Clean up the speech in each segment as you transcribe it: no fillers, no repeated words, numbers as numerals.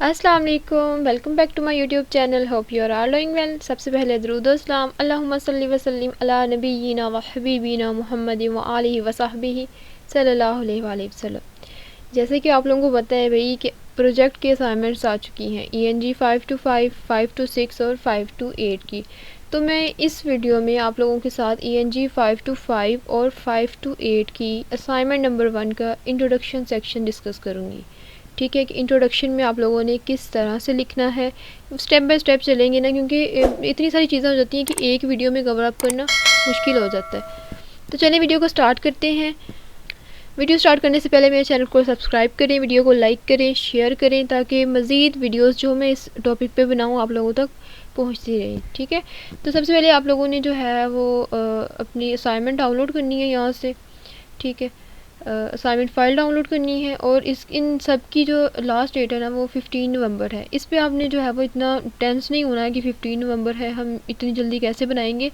अस्सलाम वालेकुम, welcome back to my YouTube channel. Hope you are all doing well. सबसे पहले दरूद व सलाम अल्लाहुम्मा सल्ली व सल्लिम अला नबीयिना व हबीबिना मुहम्मद व आलिहि व सहबिही सल्लल्लाहु अलैहि वसल्लम। जैसे कि आप लोगों को पता है भाई कि प्रोजेक्ट की असाइनमेंट्स आ चुकी हैं ENG 5 to 5, 5 to 6 और 5 to 8 की। तो मैं इस वीडियो में आप लोगों के साथ ENG 5 to 5 और 5 to 8 की असाइनमेंट नंबर 1 का इंट्रोडक्शन सेक्शन डिस्कस करूँगी। ठीक है कि इंट्रोडक्शन में आप लोगों ने किस तरह से लिखना है, स्टेप बाय स्टेप चलेंगे ना, क्योंकि इतनी सारी चीज़ें हो जाती हैं कि एक वीडियो में कवर अप करना मुश्किल हो जाता है। तो चलिए वीडियो को स्टार्ट करते हैं। वीडियो स्टार्ट करने से पहले मेरे चैनल को सब्सक्राइब करें, वीडियो को लाइक करें, शेयर करें, ताकि मज़ीद वीडियोस जो मैं इस टॉपिक पे बनाऊँ आप लोगों तक पहुँचती रहे। ठीक है, तो सबसे पहले आप लोगों ने जो है वो अपनी असाइनमेंट डाउनलोड करनी है यहाँ से। ठीक है, असाइनमेंट फ़ाइल डाउनलोड करनी है और इन सब की जो लास्ट डेट है ना वो 15 नवंबर है। इस पे आपने जो है वो इतना टेंस नहीं होना है कि 15 नवंबर है, हम इतनी जल्दी कैसे बनाएंगे।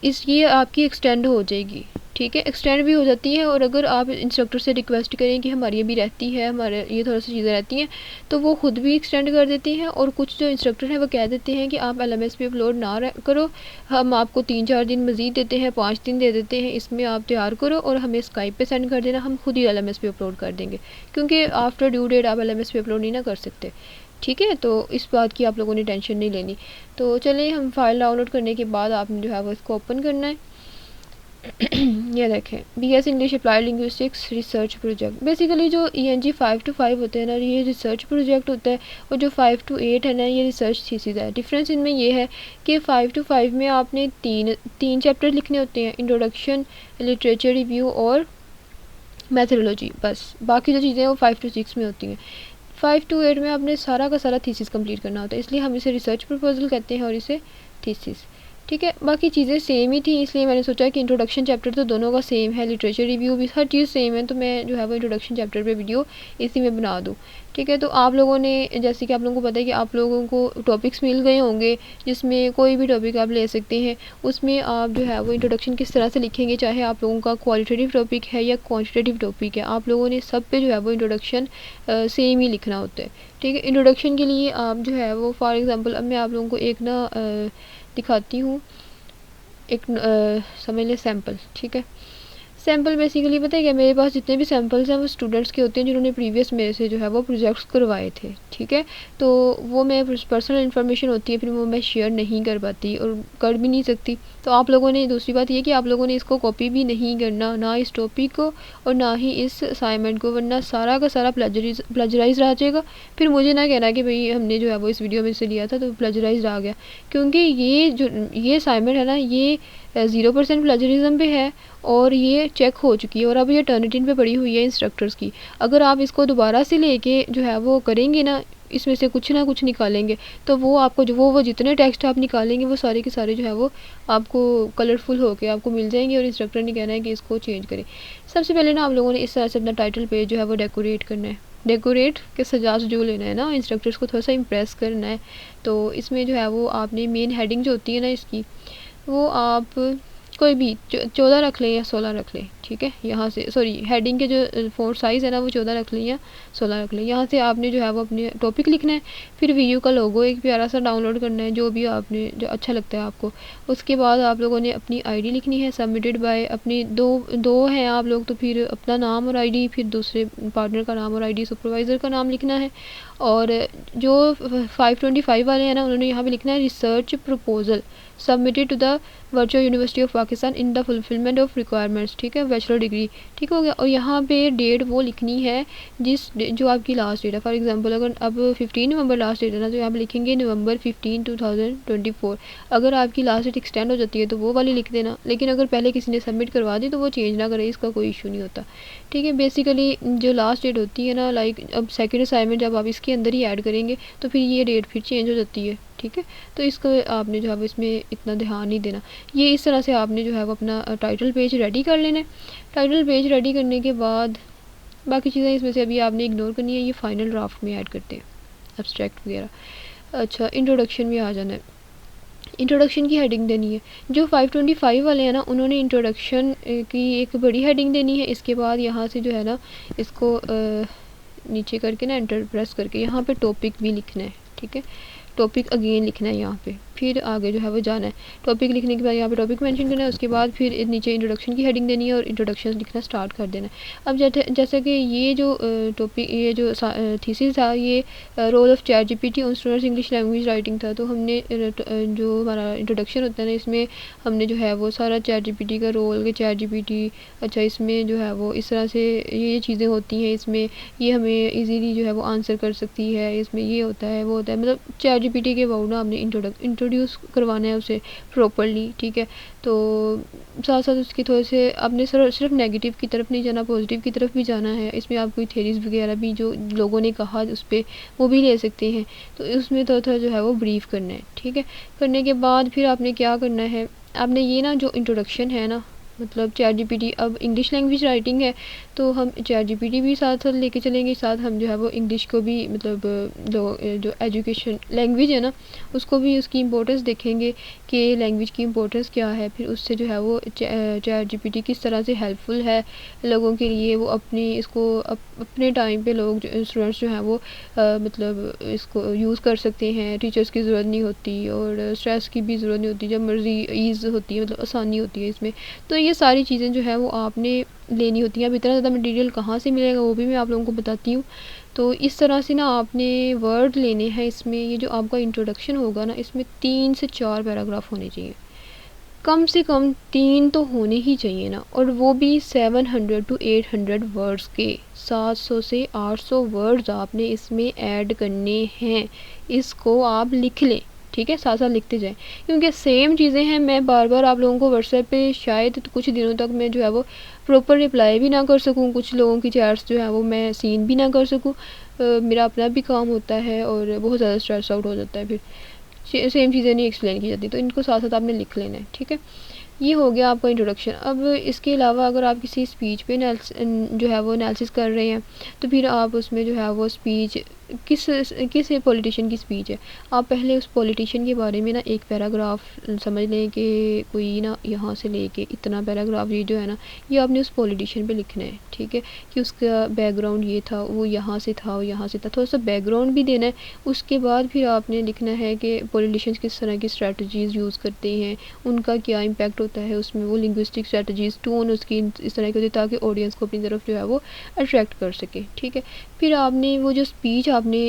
ये आपकी एक्सटेंड हो जाएगी। ठीक है, एक्सटेंड भी हो जाती है, और अगर आप इंस्ट्रक्टर से रिक्वेस्ट करें कि हमारी ये भी रहती है, हमारे ये थोड़ा सी चीज़ें रहती हैं, तो वो ख़ुद भी एक्सटेंड कर देती हैं। और कुछ जो इंस्ट्रक्टर हैं वो कह देते हैं कि आप LMS पे अपलोड ना करो, हम आपको 3-4 दिन मज़ीद देते हैं, 5 दिन दे देते हैं, इसमें आप तैयार करो और हमें स्काइप पे सेंड कर देना, हम खुद ही LMS पे अपलोड कर देंगे, क्योंकि आफ्टर ड्यू डेट आप LMS पे अपलोड नहीं ना कर सकते। ठीक है, तो इस बात की आप लोगों ने टेंशन नहीं लेनी। तो चलिए, हम फाइल डाउनलोड करने के बाद आपने जो है वो इसको ओपन करना है। ये देखें, BS English applied linguistics research project. Basically जो ENG 5 to 5 होते हैं ना, ये रिसर्च प्रोजेक्ट होता है, और जो 5 to 8 है ना, ये रिसर्च थीसिस है। डिफरेंस इनमें ये है कि 5 to 5 में आपने तीन चैप्टर लिखने होते हैं, इंट्रोडक्शन, लिटरेचर रिव्यू और मैथडोलॉजी। बस बाकी जो चीज़ें हैं वो 5 to 6 में होती हैं। 5 to 8 में आपने सारा का सारा थीसिस कंप्लीट करना होता है, इसलिए हम इसे रिसर्च प्रपोजल कहते हैं और इसे थीसिस। ठीक है, बाकी चीज़ें सेम ही थी, इसलिए मैंने सोचा कि इंट्रोडक्शन चैप्टर तो दोनों का सेम है, लिटरेचर रिव्यू भी, हर चीज़ सेम है, तो मैं जो है वो इंट्रोडक्शन चैप्टर पे वीडियो इसी में बना दूँ। ठीक है, तो आप लोगों ने, जैसे कि आप लोगों को पता है कि आप लोगों को टॉपिक्स मिल गए होंगे, जिसमें कोई भी टॉपिक आप ले सकते हैं। उसमें आप जो है वो इंट्रोडक्शन किस तरह से लिखेंगे, चाहे आप लोगों का क्वालिटेटिव टॉपिक है या क्वांटिटेटिव टॉपिक है, आप लोगों ने सब पे जो है वो इंट्रोडक्शन सेम ही लिखना होता है। ठीक है, इंट्रोडक्शन के लिए आप जो है वो, फॉर एग्ज़ाम्पल अब मैं आप लोगों को एक ना दिखाती हूँ, एक समझ लें सैम्पल। ठीक है, सैम्पल बेसिकली पता है क्या, मेरे पास जितने भी सैम्पल्स हैं वो स्टूडेंट्स के होते हैं जिन्होंने प्रीवियस मेरे से जो है वो प्रोजेक्ट्स करवाए थे। ठीक है, तो वो मैं पर्सनल इन्फॉर्मेशन होती है, फिर वो मैं शेयर नहीं कर पाती और कर भी नहीं सकती। तो आप लोगों ने, दूसरी बात ये कि आप लोगों ने इसको कॉपी भी नहीं करना, ना इस टॉपिक को और ना ही इस असाइनमेंट को, वरना सारा का सारा प्लेजराइज रह जाएगा। फिर मुझे ना कहना कि भाई हमने जो है वो इस वीडियो में से लिया था तो प्लेजराइज आ गया, क्योंकि ये असाइनमेंट है ना, ये 0% प्लेजरिज्म पे है और ये चेक हो चुकी है, और अब ये टर्निटिन पे पड़ी हुई है इंस्ट्रक्टर्स की। अगर आप इसको दोबारा से लेके जो है वो करेंगे ना, इसमें से कुछ ना कुछ निकालेंगे, तो वो आपको जो वो जितने टेक्स्ट आप निकालेंगे वो सारे के सारे जो है वो आपको कलरफुल होके आपको मिल जाएंगे, और इंस्ट्रक्टर ने कहना है कि इसको चेंज करें। सबसे पहले ना आप लोगों ने इस तरह से अपना टाइटल पेज जो है वो डेकोरेट करना है। डेकोरेट के सजा जो लेना है ना, इंस्ट्रक्टर्स को थोड़ा सा इम्प्रेस करना है। तो इसमें जो है वो आपने मेन हेडिंग जो होती है ना इसकी, वो आप कोई भी 14 रख लें या 16 रख लें। ठीक है, यहाँ से सॉरी, हेडिंग के जो फ़ॉन्ट साइज़ है ना वो 14 रख लें या 16 रख लें। यहाँ से आपने जो है वो अपने टॉपिक लिखना है, फिर वीडियो का लोगो एक प्यारा सा डाउनलोड करना है, जो भी आपने जो अच्छा लगता है आपको। उसके बाद आप लोगों ने अपनी ID लिखनी है, सबमिटेड बाय, अपनी दो हैं आप लोग, तो फिर अपना नाम और ID, फिर दूसरे पार्टनर का नाम और ID, सुपरवाइज़र का नाम लिखना है। और जो 525 वाले हैं ना, उन्होंने यहाँ पे लिखना है research proposal submitted to the virtual university of Pakistan in the fulfilment of requirements. ठीक है, बैचलर डिग्री। ठीक हो गया, और यहाँ पे डेट वो लिखनी है जो आपकी लास्ट डेट है। फॉर एग्जांपल अगर अब 15 नवंबर लास्ट डेट है ना, तो यहाँ पे लिखेंगे नवंबर 15, 2024। अगर आपकी लास्ट डेट एक्सटेंड हो जाती है तो वो वाली लिख देना, लेकिन अगर पहले किसी ने सबमिट करवा दी तो वो चेंज ना करे, इसका कोई इशू नहीं होता। ठीक है, बेसिकली जो लास्ट डेट होती है ना, लाइक अब सेकेंड असाइनमेंट जब आप इसके अंदर ही ऐड करेंगे तो फिर ये डेट फिर चेंज हो जाती है। ठीक है, तो इसको आपने जो है वो इसमें इतना ध्यान नहीं देना। ये इस तरह से आपने जो है वो अपना टाइटल पेज रेडी कर लेना है। टाइटल पेज रेडी करने के बाद बाकी चीज़ें इसमें से अभी आपने इग्नोर करनी है, ये फाइनल ड्राफ्ट में ऐड करते हैं, एब्स्ट्रैक्ट वगैरह। अच्छा, इंट्रोडक्शन में आ जाना है। इंट्रोडक्शन की हेडिंग देनी है। जो 525 वाले हैं ना, उन्होंने इंट्रोडक्शन की एक बड़ी हेडिंग देनी है। इसके बाद यहाँ से जो है ना, इसको नीचे करके ना एंटर प्रेस करके यहाँ पे टॉपिक भी लिखना है, ठीक है, टॉपिक अगेन लिखना है यहाँ पे, फिर आगे जो है वो जाना है। टॉपिक लिखने के बाद यहाँ पे टॉपिक मेंशन करना है, उसके बाद फिर नीचे इंट्रोडक्शन की हेडिंग देनी है और इंट्रोडक्शन लिखना स्टार्ट कर देना है। अब जैसे कि ये जो टॉपिक, ये जो थीसिस था, ये role of chat GPT on students English language writing था। तो हमने जो हमारा इंट्रोडक्शन होता है ना, इसमें हमने जो है वो सारा चैट जीपीटी का रोल, कि चैट जीपीटी अच्छा इसमें जो है वो इस तरह से ये चीज़ें होती हैं, इसमें ये हमें इजीली जो है वो आंसर कर सकती है, इसमें ये होता है वो होता है, मतलब चैट जीपीटी के अबाउट ना हमने इंट्रोड्यूस करवाना है उसे प्रॉपर्ली, ठीक है। तो साथ साथ उसके थोड़े से आपने सिर्फ नेगेटिव की तरफ नहीं जाना, पॉजिटिव की तरफ भी जाना है। इसमें आप कोई थेरीज वगैरह भी जो लोगों ने कहा उस पर वो भी ले सकते हैं। तो उसमें थोड़ा थोड़ा जो है वो ब्रीफ करना है, ठीक है। करने के बाद फिर आपने क्या करना है, आपने ये ना जो इंट्रोडक्शन है ना, मतलब चैट जीपीटी अब इंग्लिश लैंग्वेज राइटिंग है, तो हम चैट जीपीटी भी साथ साथ लेके चलेंगे, साथ हम जो है वो इंग्लिश को भी, मतलब जो एजुकेशन लैंग्वेज है ना उसको भी, उसकी इम्पोर्टेंस देखेंगे कि लैंग्वेज की इम्पोर्टेंस क्या है। फिर उससे जो है वो चैट जीपीटी किस तरह से हेल्पफुल है लोगों के लिए, वो अपनी इसको अपने टाइम पे लोग स्टूडेंट्स जो हैं वो मतलब इसको यूज़ कर सकते हैं, टीचर्स की ज़रूरत नहीं होती और स्ट्रेस की भी ज़रूरत नहीं होती, जब मर्ज़ी ईज़ होती है, मतलब आसानी होती है इसमें। तो ये सारी चीज़ें जो है वो आपने लेनी होती हैं। अब इतना ज़्यादा मटेरियल कहाँ से मिलेगा वो भी मैं आप लोगों को बताती हूँ। तो इस तरह से ना आपने वर्ड लेने हैं इसमें। ये जो आपका इंट्रोडक्शन होगा ना, इसमें 3 से 4 पैराग्राफ होने चाहिए, कम से कम 3 तो होने ही चाहिए ना, और वो भी 700 to 800 वर्ड्स के, 700 से 800 वर्ड्स आपने इसमें ऐड करने हैं। इसको आप लिख लें, ठीक है, साथ साथ लिखते जाएं, क्योंकि सेम चीज़ें हैं। मैं बार बार आप लोगों को व्हाट्सएप पे शायद कुछ दिनों तक मैं जो है वो प्रॉपर रिप्लाई भी ना कर सकूं, कुछ लोगों की चैट्स जो है वो मैं सीन भी ना कर सकूं। मेरा अपना भी काम होता है और बहुत ज़्यादा स्ट्रेस आउट हो जाता है, फिर सेम चीज़ें नहीं एक्सप्लेन की जाती। तो इनको साथ साथ आपने लिख लेना है, ठीक है। ये हो गया आपका इंट्रोडक्शन। अब इसके अलावा अगर आप किसी स्पीच पे जो है वो एनालिसिस कर रहे हैं, तो फिर आप उसमें जो है वो स्पीच किस किस पॉलिटिशियन की स्पीच है, आप पहले उस पॉलिटिशियन के बारे में ना एक पैराग्राफ समझ लें कि कोई ना यहाँ से लेके इतना पैराग्राफ ये जो है ना, ये आपने उस पॉलिटिशियन पे लिखना है, ठीक है, कि उसका बैकग्राउंड ये था, वो यहाँ से था, वो यहाँ से था, थोड़ा सा बैकग्राउंड भी देना है। उसके बाद फिर आपने लिखना है कि पॉलिटिशियंस किस तरह की स्ट्रेटजीज़ यूज़ करते हैं, उनका क्या इम्पैक्ट होता है उसमें, वो लिंग्विस्टिक स्ट्रेटजीज़, टोन उसकी इस तरह की होती है ताकि ऑडियंस को अपनी तरफ जो है वो अट्रैक्ट कर सके, ठीक है। फिर आपने वो जो स्पीच आपने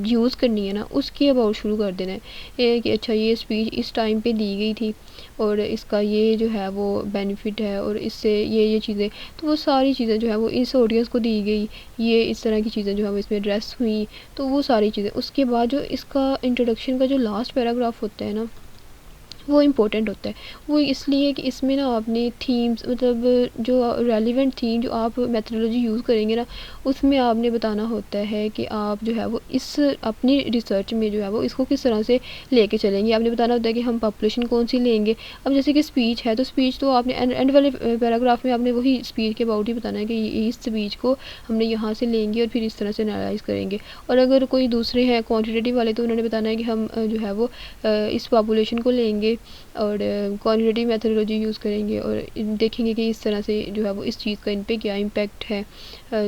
यूज़ करनी है ना, उसके अबाउट शुरू कर देना है कि अच्छा ये स्पीच इस टाइम पे दी गई थी और इसका ये जो है वो बेनिफिट है और इससे ये चीज़ें, तो वो सारी चीज़ें जो है वो इस ऑडियंस को दी गई, ये इस तरह की चीज़ें जो है वो इसमें एड्रेस हुई, तो वो सारी चीज़ें। उसके बाद जो इसका इंट्रोडक्शन का जो लास्ट पैराग्राफ होता है ना, वो इम्पोर्टेंट होता है। वो इसलिए कि इसमें ना आपने थीम्स, मतलब जो रेलिवेंट थीम जो आप मेथोडोलॉजी यूज़ करेंगे ना, उसमें आपने बताना होता है कि आप जो है वो इस अपनी रिसर्च में जो है वो इसको किस तरह से लेके चलेंगे। आपने बताना होता है कि हम पॉपुलेशन कौन सी लेंगे। अब जैसे कि स्पीच है, तो स्पीच तो आपने एंड वाले पैराग्राफ में आपने वही स्पीच के अबाउट ही बताना है कि इस स्पीच को हमने यहाँ से लेंगे और फिर इस तरह से एनालाइज करेंगे। और अगर कोई दूसरे हैं क्वान्टिटेटिव वाले, तो उन्होंने बताना है कि हम जो है वो इस पॉपुलेशन को लेंगे और क्वांटिटेटिव मेथोडोलॉजी यूज़ करेंगे और देखेंगे कि इस तरह से जो है वो इस चीज़ का इन पे क्या इम्पैक्ट है,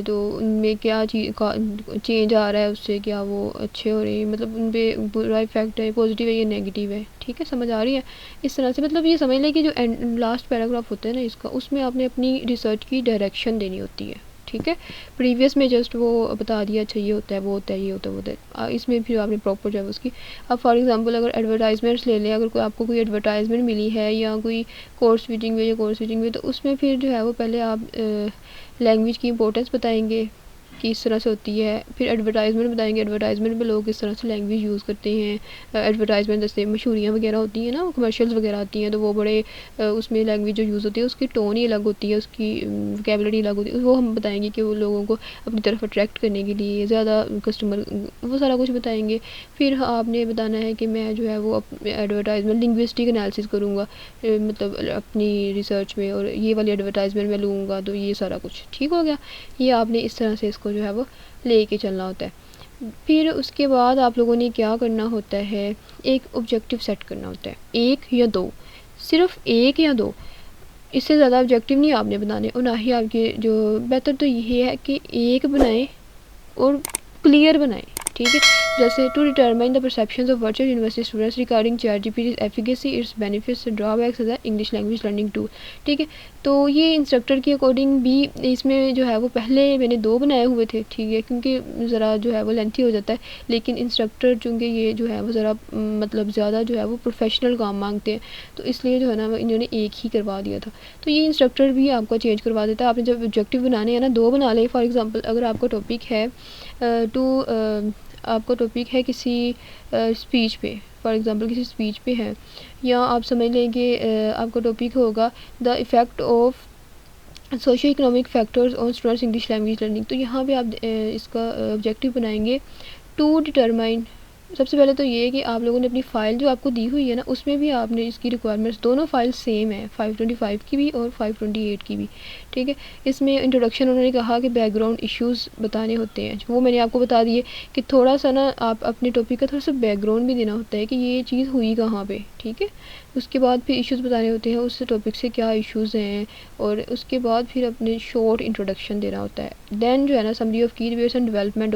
तो उनमें क्या चीज़ का चेंज आ रहा है, उससे क्या वो अच्छे हो रहे हैं, मतलब उन पे बुरा इफेक्ट है, पॉजिटिव है या नेगेटिव है, ठीक है, समझ आ रही है। इस तरह से मतलब ये समझ लें कि जो लास्ट पैराग्राफ होता है ना इसका, उसमें आपने अपनी रिसर्च की डायरेक्शन देनी होती है, ठीक है। प्रीवियस में जस्ट वो बता दिया अच्छा ये होता है, वो होता है, ये होता है, वो होता है। इसमें फिर आपने प्रॉपर जो है उसकी, अब फॉर एग्जांपल अगर एडवर्टाइजमेंट्स ले लें, अगर कोई आपको कोई एडवर्टाइजमेंट मिली है या कोई कोर्स स्विचिंग में या कोर्स स्विचिंग में, तो उसमें फिर जो है वो पहले आप लैंग्वेज की इंपॉर्टेंस बताएंगे कि इस तरह से होती है, फिर एडवर्टाइजमेंट बताएंगे, एडवर्टाइजमेंट में लोग किस तरह से लैंग्वेज यूज़ करते हैं। एडवर्टाइजमेंट जैसे मशहूरियाँ वगैरह होती हैं ना, कमर्शियल्स वगैरह आती हैं, तो वो बड़े उसमें लैंग्वेज जो यूज़ होती है उसकी टोन ही अलग होती है, उसकी वोकैबुलरी अलग होती है, वो हम बताएंगे कि वो लोगों को अपनी तरफ अट्रैक्ट करने के लिए ज़्यादा कस्टमर, वो सारा कुछ बताएंगे। फिर आपने बताना है कि मैं जो है वो एडवर्टाइजमेंट लिंग्विस्टिक एनालिसिस करूँगा, मतलब अपनी रिसर्च में, और ये वाली एडवर्टाइजमेंट मैं लूँगा, तो ये सारा कुछ ठीक हो गया। ये आपने इस तरह से इसको जो है वो लेके चलना होता है। फिर उसके बाद आप लोगों ने क्या करना होता है, एक ऑब्जेक्टिव सेट करना होता है, एक या दो, सिर्फ एक या दो। इससे ज़्यादा ऑब्जेक्टिव नहीं आपने बनाने, और ना ही आपके जो बेहतर तो ये है कि एक बनाएं और क्लियर बनाएं, ठीक है। जैसे to determine the perceptions of virtual university students regarding ChatGPT's efficacy, its benefits and drawbacks as a English language learning tool, ठीक है। तो ये इंस्ट्रक्टर के अकॉर्डिंग भी इसमें जो है वो पहले मैंने 2 बनाए हुए थे, ठीक है, क्योंकि ज़रा जो है वो लेंथी हो जाता है, लेकिन इंस्ट्रक्टर चूँकि ये जो है वो ज़रा मतलब ज़्यादा जो है वो प्रोफेशनल काम मांगते हैं, तो इसलिए जो है ना इन्होंने एक ही करवा दिया था। तो ये इंस्ट्रक्टर भी आपका चेंज करवा देता है। आपने जब ऑब्जेक्टिव बनाने हैं ना 2 बना लें। फॉर एग्ज़ाम्पल अगर आपका टॉपिक है आपका टॉपिक है किसी स्पीच पे, फॉर एग्ज़ाम्पल किसी स्पीच पे है, या आप समझ लें कि आपका टॉपिक होगा the effect of socio economic factors on students English language learning. तो यहाँ पे आप इसका ऑब्जेक्टिव बनाएंगे टू डिटरमाइन। सबसे पहले तो ये है कि आप लोगों ने अपनी फ़ाइल जो आपको दी हुई है ना उसमें भी आपने इसकी रिक्वायरमेंट्स, दोनों फाइल सेम है, 525 की भी और 528 की भी, ठीक है। इसमें इंट्रोडक्शन उन्होंने कहा कि बैकग्राउंड इश्यूज़ बताने होते हैं, वो मैंने आपको बता दिए कि थोड़ा सा ना आप अपने टॉपिक का थोड़ा सा बैकग्राउंड भी देना होता है कि ये चीज़ हुई कहाँ पे, ठीक है। उसके बाद फिर इश्यूज़ बताने होते हैं, उस टॉपिक से क्या इश्यूज़ हैं, और उसके बाद फिर अपने शॉर्ट इंट्रोडक्शन देना होता है। देन जो है ना समरी ऑफ की debates and development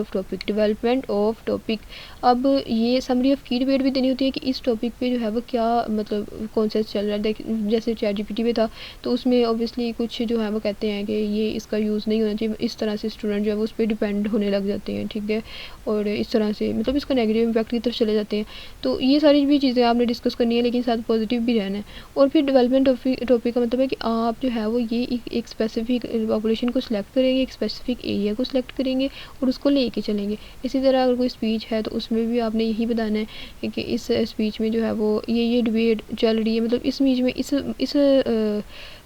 of topic. अब ये समरी ऑफ की डिबेट भी देनी होती है कि इस टॉपिक पे जो है वो क्या मतलब कॉन्सेप्ट चल रहा है। जैसे ChatGPT पे था तो उसमें ऑब्वियसली कुछ जो है वो कहते हैं कि ये इसका यूज़ नहीं होना चाहिए, इस तरह से स्टूडेंट जो है वो उस पर डिपेंड होने लग जाते हैं, ठीक है, और इस तरह से मतलब इसका नेगेटिव इम्पैक्ट की तरफ चले जाते हैं। तो ये सारी भी चीज़ें आपने डिस्कस करनी है, लेकिन साथ पॉजिटिव भी रहना है। और फिर डेवलपमेंट टॉपिक का मतलब है कि आप जो है वो ये एक स्पेसिफिक पॉपुलेशन को सिलेक्ट करेंगे, एक स्पेसिफिक एरिया को सिलेक्ट करेंगे और उसको लेके चलेंगे। इसी तरह अगर कोई स्पीच है तो उसमें भी आपने यही बताना है कि इस स्पीच में जो है वो ये डिबेट चल रही है, मतलब इस बीच में इस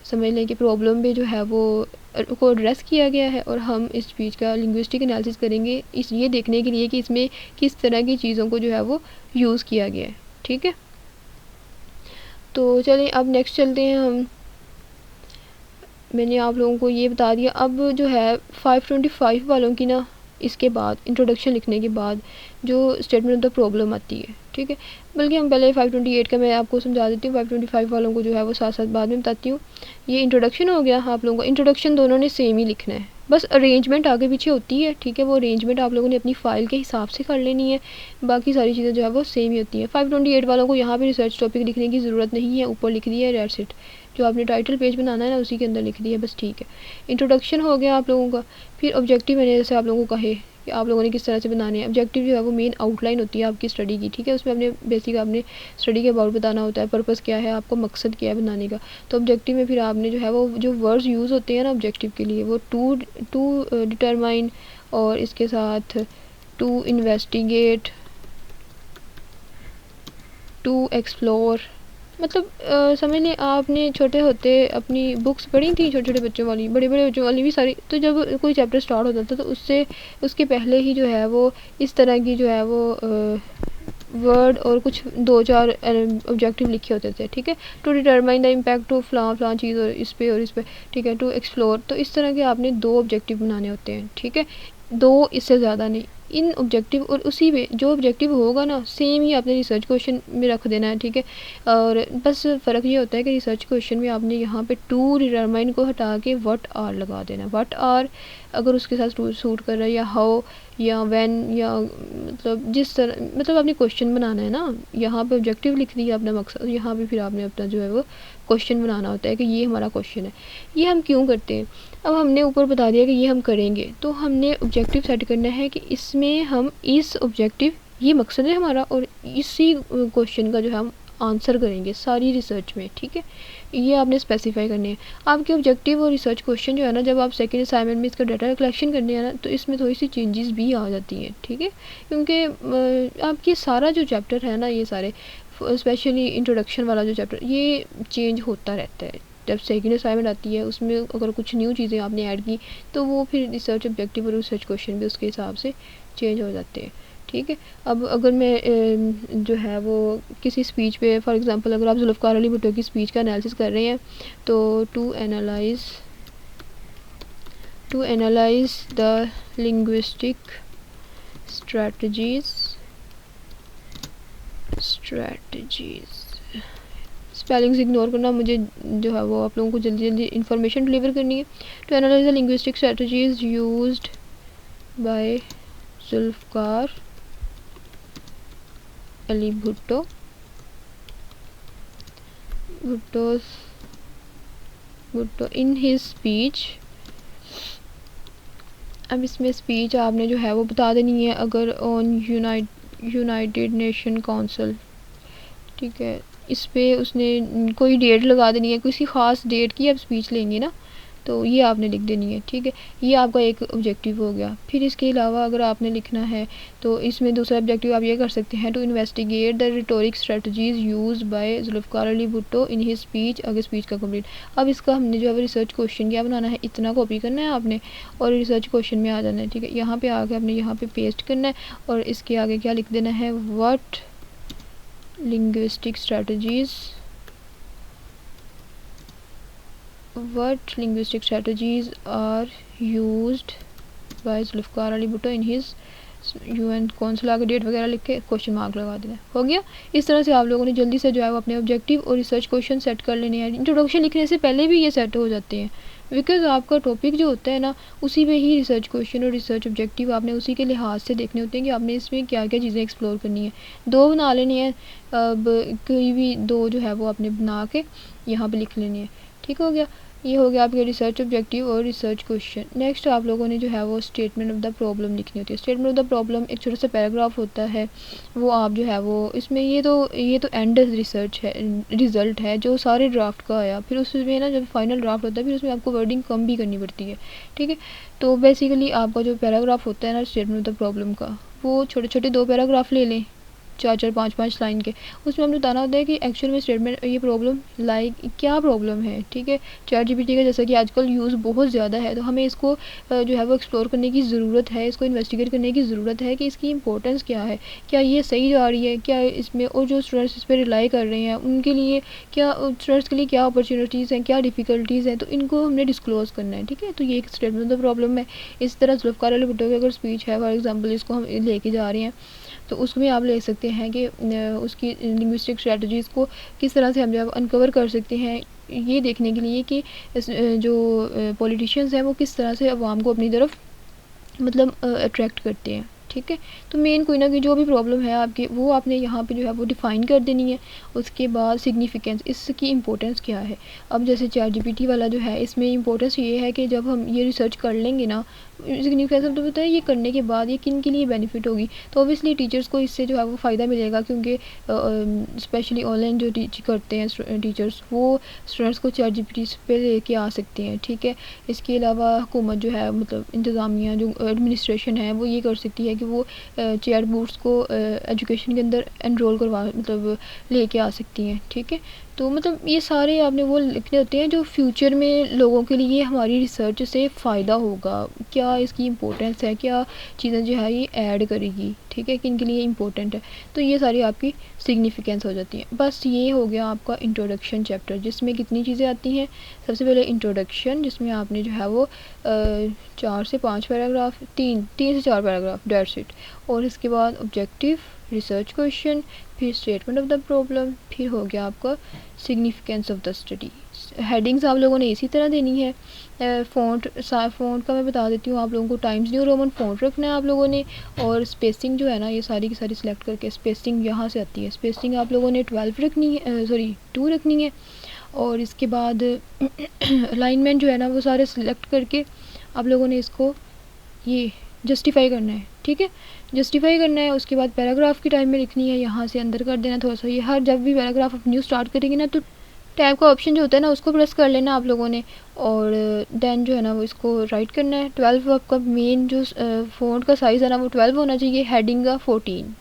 समझ लें कि प्रॉब्लम पे जो है वो को एड्रेस किया गया है, और हम इस स्पीच का लिंग्विस्टिक एनालिसिस करेंगे इस ये देखने के लिए कि इसमें किस तरह की चीज़ों को जो है वो यूज़ किया गया है, ठीक है। तो चलिए अब नेक्स्ट चलते हैं हम। मैंने आप लोगों को ये बता दिया। अब जो है 525 वालों की ना इसके बाद इंट्रोडक्शन लिखने के बाद जो स्टेटमेंट ऑफ द प्रॉब्लम आती है, ठीक है। बल्कि हम पहले 528 का मैं आपको समझा देती हूँ, 525 वालों को जो है वो साथ साथ बाद में बताती हूँ। ये इंट्रोडक्शन हो गया आप लोगों का। इंट्रोडक्शन दोनों ने सेम ही लिखना है, बस अरेंजमेंट आगे पीछे होती है, ठीक है। वो अरेंजमेंट आप लोगों ने अपनी फ़ाइल के हिसाब से कर लेनी है, बाकी सारी चीज़ें जो है वो सेम ही होती है। 528 वालों को यहाँ पे रिसर्च टॉपिक लिखने की ज़रूरत नहीं है, ऊपर लिख दिया है डेट्स इट। जो आपने टाइटल पेज बनाना है ना उसी के अंदर लिख दिया, बस ठीक है। इंट्रोडक्शन हो गया आप लोगों का। फिर ऑब्जेक्टिव मैंने जैसे आप लोगों को कहे कि आप लोगों ने किस तरह से बनाने हैं। ऑब्जेक्टिव जो है वो मेन आउटलाइन होती है आपकी स्टडी की, ठीक है। उसमें अपने बेसिक आपने स्टडी के अबाउट बताना होता है, पर्पस क्या है, आपका मकसद क्या है बनाने का। तो ऑब्जेक्टिव में फिर आपने जो है वो जो वर्ड्स यूज़ होते हैं ना ऑब्जेक्टिव के लिए, वो टू डिटरमाइन और इसके साथ टू इन्वेस्टिगेट, टू एक्सप्लोर, मतलब समझ लें आपने छोटे होते अपनी बुक्स पढ़ी थी छोटे छोटे बच्चों वाली, बड़े बड़े बच्चों वाली भी सारी। तो जब कोई चैप्टर स्टार्ट होता था तो उससे उसके पहले ही जो है वो इस तरह की जो है वो वर्ड और कुछ 2-4 ऑब्जेक्टिव लिखे होते थे, ठीक है। To determine the impact of फलां चीज़ और इस पे, ठीक है। टू एक्सप्लोर, तो इस तरह के आपने 2 ऑब्जेक्टिव बनाने होते हैं, ठीक है। 2 इससे ज़्यादा नहीं। इन ऑब्जेक्टिव और उसी पे जो ऑब्जेक्टिव होगा ना सेम ही आपने रिसर्च क्वेश्चन में रख देना है, ठीक है। और बस फ़र्क ये होता है कि रिसर्च क्वेश्चन में आपने यहाँ पे टू डिटरमाइन को हटा के व्हाट आर लगा देना। व्हाट आर अगर उसके साथ सूट कर रहा है, या हाउ या व्हेन, या मतलब जिस तरह मतलब आपने क्वेश्चन बनाना है ना। यहाँ पे ऑब्जेक्टिव लिख दिया अपना मकसद, यहाँ पे फिर आपने अपना जो है वो क्वेश्चन बनाना होता है कि ये हमारा क्वेश्चन है। ये हम क्यों करते हैं, अब हमने ऊपर बता दिया कि ये हम करेंगे, तो हमने ऑब्जेक्टिव सेट करना है कि इसमें हम इस ऑब्जेक्टिव ये मकसद है हमारा, और इसी क्वेश्चन का जो है हम आंसर करेंगे सारी रिसर्च में, ठीक है। ये आपने स्पेसिफाई करने हैं आपके ऑब्जेक्टिव और रिसर्च क्वेश्चन जो है ना। जब आप सेकंड असाइनमेंट में इसका डाटा कलेक्शन करने हैं ना तो इसमें थोड़ी सी चेंजेस भी आ जाती हैं, ठीक है। क्योंकि आपके सारा जो चैप्टर है ना, ये सारे स्पेशली इंट्रोडक्शन वाला जो चैप्टर ये चेंज होता रहता है। जब सेकंड असाइनमेंट आती है उसमें अगर कुछ न्यू चीज़ें आपने ऐड की तो वो फिर रिसर्च ऑब्जेक्टिव और रिसर्च क्वेश्चन भी उसके हिसाब से चेंज हो जाते हैं, ठीक है। अब अगर मैं जो है वो किसी स्पीच पे फॉर एग्जांपल अगर आप जुल्फ़िकार अली भुट्टो की स्पीच का एनालिसिस कर रहे हैं तो to analyse the linguistic spellings ignore करना, मुझे जो है वो आप लोगों को जल्दी जल्दी इन्फॉर्मेशन डिलीवर करनी है। To analyse the linguistic strategies used by Zulfiqar Ali Bhutto in his speech. अब इसमें स्पीच आपने जो है वो बता देनी है, अगर ऑन यूनाइटेड नेशन काउंसिल, ठीक है, इस पे उसने कोई डेट लगा देनी है, किसी ख़ास डेट की आप स्पीच लेंगे ना, तो ये आपने लिख देनी है, ठीक है। ये आपका एक ऑब्जेक्टिव हो गया। फिर इसके अलावा अगर आपने लिखना है तो इसमें दूसरा ऑब्जेक्टिव आप ये कर सकते हैं, to investigate the rhetoric strategies use by Zulfiqar Ali Bhutto in his speech, अगर स्पीच का कंप्लीट। अब इसका हमने जो है रिसर्च क्वेश्चन क्या बनाना है, इतना कॉपी करना है आपने और रिसर्च क्वेश्चन में आ जाना है, ठीक है। यहाँ पे आके आपने यहाँ पे पेस्ट करना है और इसके आगे क्या लिख देना है, what linguistic strategies are used by Zulfiqar Ali Bhutto in his UN council, आगे डेट वगैरह लिख के क्वेश्चन मार्क लगा देना, हो गया। इस तरह से आप लोगों ने जल्दी से जो है वो अपने ऑब्जेक्टिव और रिसर्च क्वेश्चन सेट कर लेने हैं। इंट्रोडक्शन लिखने से पहले भी ये सेट हो जाते हैं, बिकॉज आपका टॉपिक जो होता है ना उसी पे ही रिसर्च क्वेश्चन और रिसर्च ऑब्जेक्टिव आपने उसी के लिहाज से देखने होते हैं कि आपने इसमें क्या क्या चीज़ें एक्सप्लोर करनी है। 2 बना लेनी है, अब कोई भी 2 जो है वो आपने बना के यहाँ पे लिख लेनी है, ठीक हो गया। ये हो गया आपके रिसर्च ऑब्जेक्टिव और रिसर्च क्वेश्चन। नेक्स्ट आप लोगों ने जो है वो स्टेटमेंट ऑफ द प्रॉब्लम लिखनी होती है। स्टेटमेंट ऑफ द प्रॉब्लम एक छोटा सा पैराग्राफ होता है, वो आप जो है वो इसमें ये तो एंड रिसर्च है, रिज़ल्ट है जो सारे ड्राफ्ट का आया, फिर उसमें ना जब फाइनल ड्राफ्ट होता है फिर उसमें आपको वर्डिंग कम भी करनी पड़ती है, ठीक है। तो बेसिकली आपका जो पैराग्राफ होता है ना स्टेटमेंट ऑफ द प्रॉब्लम का, वो छोटे छोटे 2 पैराग्राफ ले लें, 4-4 5-5 लाइन के। उसमें हमने बताना होता है कि एक्चुअल में स्टेटमेंट ये प्रॉब्लम क्या प्रॉब्लम है, ठीक है। ChatGPT का जैसा कि आजकल यूज़ बहुत ज़्यादा है, तो हमें इसको जो है वो एक्सप्लोर करने की ज़रूरत है, इसको इन्वेस्टिगेट करने की ज़रूरत है कि इसकी इंपॉर्टेंस क्या है, क्या ये सही जा रही है, क्या इसमें, और जो स्टूडेंट्स इस पर रिलाई कर रहे हैं उनके लिए क्या, स्टूडेंट्स के लिए क्या अपॉर्चुनिटीज़ हैं, क्या डिफ़िकल्टीज़ हैं, तो इनको हमने डिस्क्लोज़ करना है, ठीक है। तो ये एक स्टेटमेंट ऑफ द प्रॉब्लम है। इस तरह जुल्फ़िकार अली भुट्टो की अगर स्पीच है फॉर एग्जाम्पल, इसको हम लेके जा रहे हैं, तो उसमें आप ले सकते हैं कि उसकी लिंग्विस्टिक स्ट्रेटजीज़ को किस तरह से हम जो अनकवर कर सकते हैं, ये देखने के लिए कि जो पॉलिटिशियंस हैं वो किस तरह से अवाम को अपनी तरफ मतलब अट्रैक्ट करते हैं, ठीक है। तो मेन कोई ना कोई जो भी प्रॉब्लम है आपकी वो आपने यहाँ पे जो है वो डिफ़ाइन कर देनी है। उसके बाद सिग्निफिकेंस, इसकी इंपॉर्टेंस क्या है। अब जैसे ChatGPT वाला जो है इसमें इंपॉर्टेंस ये है कि जब हम ये रिसर्च कर लेंगे ना, सिग्निफिकेंस तो पता है ये करने के बाद ये किन के लिए बेनिफिट होगी, तो ऑब्वियसली टीचर्स को इससे जो है वो फ़ायदा मिलेगा, क्योंकि स्पेशली ऑनलाइन जो टीच करते हैं टीचर्स, वो स्टूडेंट्स को ChatGPT पे लेके आ सकते हैं, ठीक है। इसके अलावा हुकूमत जो है मतलब इंतज़ामिया जो एडमिनिस्ट्रेशन है वो ये कर सकती है कि वो चैट बोट्स को एजुकेशन के अंदर एनरोल करवा मतलब लेके आ सकती हैं, ठीक है। तो मतलब ये सारे आपने वो लिखने होते हैं जो फ्यूचर में लोगों के लिए हमारी रिसर्च से फ़ायदा होगा, क्या इसकी इम्पोर्टेंस है, क्या चीज़ें जो है ये ऐड करेगी, ठीक है, किन के लिए इम्पोर्टेंट है। तो ये सारी आपकी सिग्निफिकेंस हो जाती हैं। बस ये हो गया आपका इंट्रोडक्शन चैप्टर, जिसमें कितनी चीज़ें आती हैं। सबसे पहले इंट्रोडक्शन, जिसमें आपने जो है वो 4 से 5 पैराग्राफ, 3 से 4 पैराग्राफ डेट्स इट, और इसके बाद ऑब्जेक्टिव, रिसर्च क्वेश्चन, फिर स्टेटमेंट ऑफ द प्रॉब्लम, फिर हो गया आपका significance of the study. Headings आप लोगों ने इसी तरह देनी है। फ़ॉन्ट का मैं बता देती हूँ आप लोगों को, टाइम्स न्यू रोमन फ़ॉन्ट रखना है आप लोगों ने, और स्पेसिंग जो है ना ये सारी की सारी सिलेक्ट करके, स्पेसिंग यहाँ से आती है, स्पेसिंग आप लोगों ने 12 रखनी है, 2 रखनी है। और इसके बाद अलाइनमेंट जो है ना वो सारे सिलेक्ट करके आप लोगों ने इसको ये जस्टिफाई करना है, ठीक है, जस्टिफाई करना है। उसके बाद पैराग्राफ की टाइम में लिखनी है, यहाँ से अंदर कर देना थोड़ा सा, ये हर जब भी पैराग्राफ आप न्यू स्टार्ट करेंगे ना तो टैब का ऑप्शन जो होता है ना उसको प्रेस कर लेना आप लोगों ने, और देन जो है ना वो इसको राइट करना है। 12 आपका मेन जो फ़ॉन्ट का साइज़ है ना वो 12 होना चाहिए, हेडिंग का 14,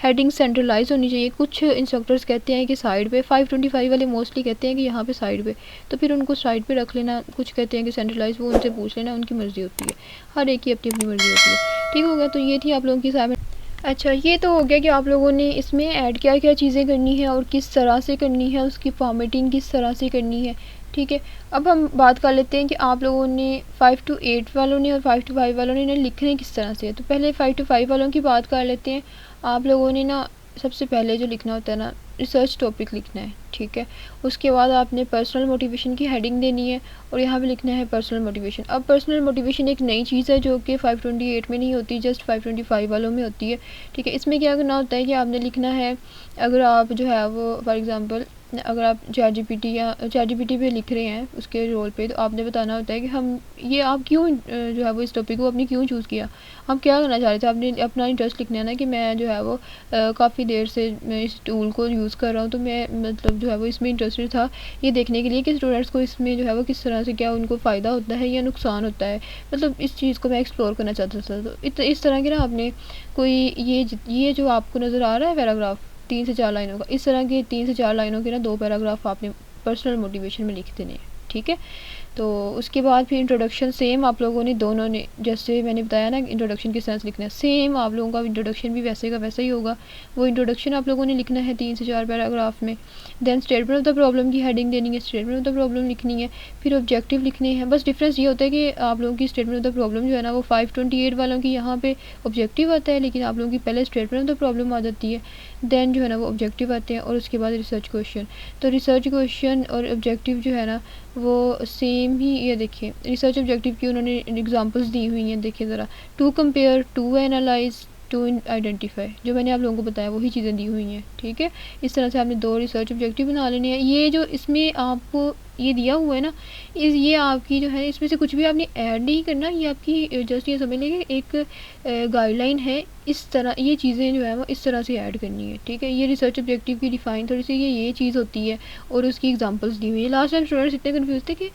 हेडिंग सेंट्रलाइज होनी चाहिए। कुछ इंस्ट्रक्टर्स कहते हैं कि साइड पे, 525 वाले मोस्टली कहते हैं कि यहाँ पे साइड पे, तो फिर उनको साइड पे रख लेना। कुछ कहते हैं कि सेंट्रलाइज, वो उनसे पूछ लेना, उनकी मर्ज़ी होती है, हर एक की अपनी अपनी मर्ज़ी होती है, ठीक हो गया। तो ये थी आप लोगों की असाइनमेंट। अच्छा, ये तो हो गया कि आप लोगों ने इसमें ऐड क्या क्या चीज़ें करनी है और किस तरह से करनी है, उसकी फॉर्मेटिंग किस तरह से करनी है, ठीक है। अब हम बात कर लेते हैं कि आप लोगों ने 5 to 8 वालों ने और 5 to 5 वालों ने लिखने किस तरह से है। तो पहले 5 to 5 वालों की बात कर लेते हैं। आप लोगों ने ना सबसे पहले जो लिखना होता है ना, रिसर्च टॉपिक लिखना है, ठीक है। उसके बाद आपने पर्सनल मोटिवेशन की हेडिंग देनी है और यहाँ पे लिखना है पर्सनल मोटिवेशन। अब पर्सनल मोटिवेशन एक नई चीज़ है जो कि 528 में नहीं होती, जस्ट 525 वालों में होती है, ठीक है। इसमें क्या करना होता है कि आपने लिखना है, अगर आप जो है वो फॉर एग्ज़ाम्पल अगर आप ChatGPT पे लिख रहे हैं उसके रोल पे, तो आपने बताना होता है कि हम ये आप क्यों जो है वो इस टॉपिक को आपने क्यों चूज़ किया, हम क्या करना चाह रहे थे। आपने अपना इंटरेस्ट लिखना है ना कि मैं जो है वो काफ़ी देर से मैं इस टूल को यूज़ कर रहा हूँ, तो मैं मतलब जो है वो इसमें इंटरेस्टेड था ये देखने के लिए कि स्टूडेंट्स को इसमें जो है वो किस तरह से क्या उनको फ़ायदा होता है या नुकसान होता है, मतलब इस चीज़ को मैं एक्सप्लोर करना चाहता था। तो इस तरह की ना आपने कोई ये जो आपको नज़र आ रहा है पैराग्राफ 3 से 4 लाइनों का, इस तरह के 3 से 4 लाइनों के ना 2 पैराग्राफ आपने पर्सनल मोटिवेशन में लिख देने हैं, ठीक है। तो उसके बाद फिर इंट्रोडक्शन सेम आप लोगों ने दोनों ने, जैसे मैंने बताया ना इंट्रोडक्शन के सेंस लिखना है, सेम आप लोगों का इंट्रोडक्शन भी वैसे का वैसा ही होगा। वो इंट्रोडक्शन आप लोगों ने लिखना है 3 से 4 पैराग्राफ में। Then statement of the problem की हेडिंग देनी है, स्टेटमेंट ऑफ द प्रॉब्लम लिखनी है, फिर ऑब्जेक्टिव लिखने हैं। बस डिफरेंस ये होता है कि आप लोगों की स्टेटमेंट ऑफ द प्रॉब्लम जो है ना वो 528 वालों की यहाँ पे ऑब्जेक्टिव आता है, लेकिन आप लोगों की पहले स्टेटमेंट ऑफ द प्रॉब्लम आ जाती है, देन जो है ना वो ऑब्जेक्टिव आते हैं और उसके बाद रिसर्च क्वेश्चन। तो रिसर्च क्वेश्चन और ऑब्जेक्टिव जो है ना वो सेम ही, ये देखिए रिसर्च ऑब्जेक्टिव की उन्होंने एग्जांपल्स दी हुई हैं, देखिए ज़रा, to compare, to analyse, to identify, जो मैंने आप लोगों को बताया वही चीज़ें दी हुई हैं, ठीक है। इस तरह से आपने 2 रिसर्च ऑब्जेक्टिव बना लेने हैं। ये जो इसमें आपको ये दिया हुआ है ना, ये आपकी जो है इसमें से कुछ भी आपने ऐड नहीं करना, ये आपकी जस्ट ये समझ लेंगे एक गाइडलाइन है। इस तरह ये चीज़ें जो है वो इस तरह से ऐड करनी है, ठीक है। ये रिसर्च ऑब्जेक्टिव की डिफ़ाइन थोड़ी सी ये चीज़ होती है और उसकी एग्जांपल्स दी हुई है। लास्ट टाइम स्टूडेंट्स इतने कन्फ्यूज थे कि